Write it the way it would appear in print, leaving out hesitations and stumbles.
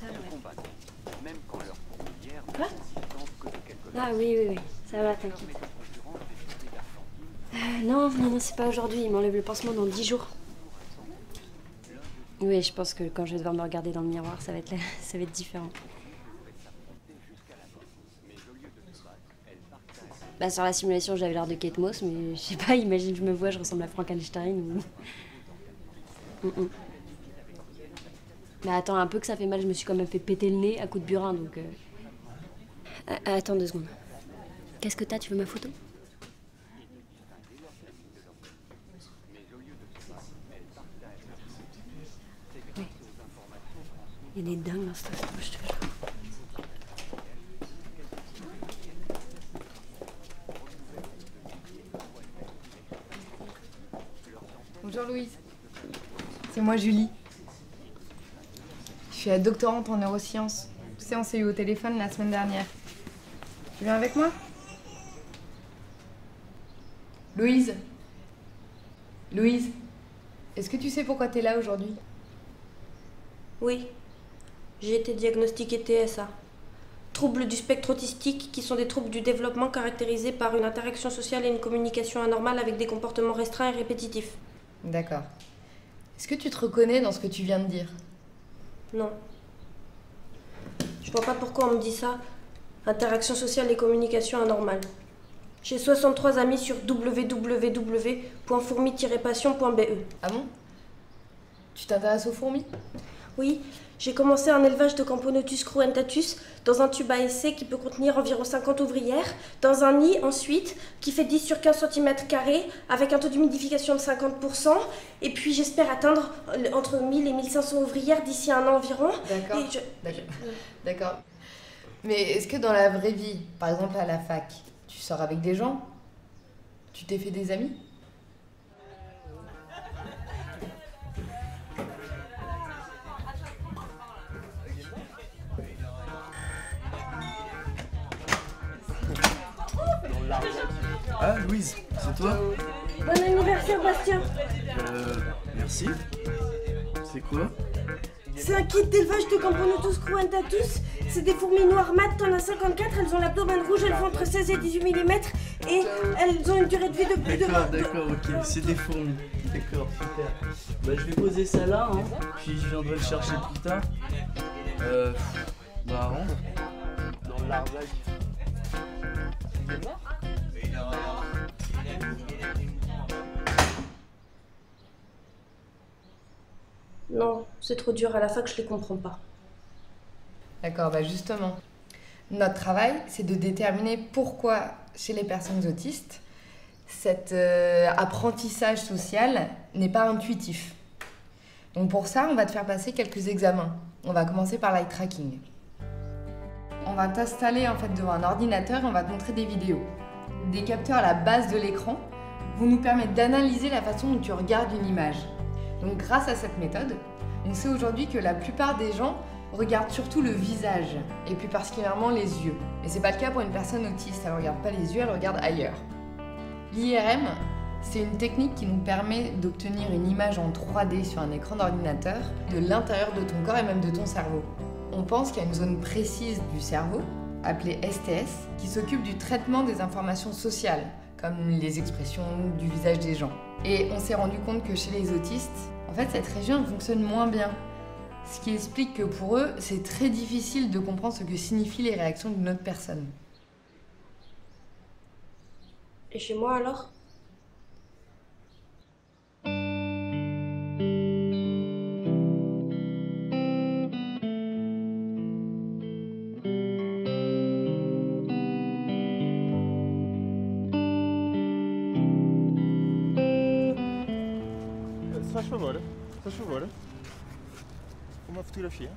ça, ouais. Quoi? Ah oui, oui, oui. Ça va, t'inquiète. Non, c'est pas aujourd'hui. Il m'enlève le pansement dans 10 jours. Oui, je pense que quand je vais devoir me regarder dans le miroir, ça va être différent. Bah, sur la simulation, j'avais l'air de Kate Moss, mais je sais pas, imagine, je me vois, je ressemble à Frankenstein ou... Mais attends, un peu que ça fait mal, je me suis quand même fait péter le nez à coups de burin, donc... Attends 2 secondes. Qu'est-ce que t'as? Tu veux ma photo? Oui. Il y a des dingues dans cette photo, je te jure. Bonjour Louise. C'est moi Julie. Je suis la doctorante en neurosciences. Tu sais, on s'est eu au téléphone la semaine dernière. Tu viens avec moi? Louise? Louise? Est-ce que tu sais pourquoi t'es là aujourd'hui? Oui, j'ai été diagnostiquée TSA. Troubles du spectre autistique, qui sont des troubles du développement caractérisés par une interaction sociale et une communication anormale avec des comportements restreints et répétitifs. D'accord. Est-ce que tu te reconnais dans ce que tu viens de dire? Non. Je vois pas pourquoi on me dit ça. Interaction sociale et communication anormale. J'ai 63 amis sur www.fourmi-passion.be. Ah bon? Tu t'intéresses aux fourmis? Oui, j'ai commencé un élevage de Camponotus cruentatus dans un tube à essai qui peut contenir environ 50 ouvrières, dans un nid ensuite qui fait 10 sur 15 cm² avec un taux d'humidification de 50%, et puis j'espère atteindre entre 1000 et 1500 ouvrières d'ici un an environ. D'accord. D'accord. Mais est-ce que dans la vraie vie, par exemple à la fac, tu sors avec des gens? Tu t'es fait des amis? Ah, Louise, c'est toi? Bon anniversaire, Bastien. Merci. C'est quoi? C'est un kit d'élevage de Camponotus cruentatus. C'est des fourmis noires mat, t'en as 54, elles ont l'abdomen rouge, elles font entre 16 et 18 mm et elles ont une durée de vie de plus de 20... D'accord, ok, c'est des fourmis. D'accord, super. Bah je vais poser ça là, hein, puis je viendrai le chercher plus tard. Bah rentre. Dans le larvage. Il est mort? Non, c'est trop dur, à la fac je les comprends pas. D'accord, bah justement, notre travail, c'est de déterminer pourquoi, chez les personnes autistes, cet apprentissage social n'est pas intuitif. Donc pour ça, on va te faire passer quelques examens. On va commencer par l'eye tracking. On va t'installer en fait devant un ordinateur et on va te montrer des vidéos. Des capteurs à la base de l'écran vont nous permettre d'analyser la façon dont tu regardes une image. Donc grâce à cette méthode, on sait aujourd'hui que la plupart des gens regardent surtout le visage, et plus particulièrement les yeux. Mais c'est pas le cas pour une personne autiste, elle ne regarde pas les yeux, elle regarde ailleurs. L'IRM, c'est une technique qui nous permet d'obtenir une image en 3D sur un écran d'ordinateur de l'intérieur de ton corps et même de ton cerveau. On pense qu'il y a une zone précise du cerveau, appelée STS, qui s'occupe du traitement des informations sociales, comme les expressions du visage des gens. Et on s'est rendu compte que chez les autistes, en fait, cette région elle fonctionne moins bien. Ce qui explique que pour eux, c'est très difficile de comprendre ce que signifient les réactions d'une autre personne. Et chez moi alors? Faz favor, faz favor. Uma fotografia.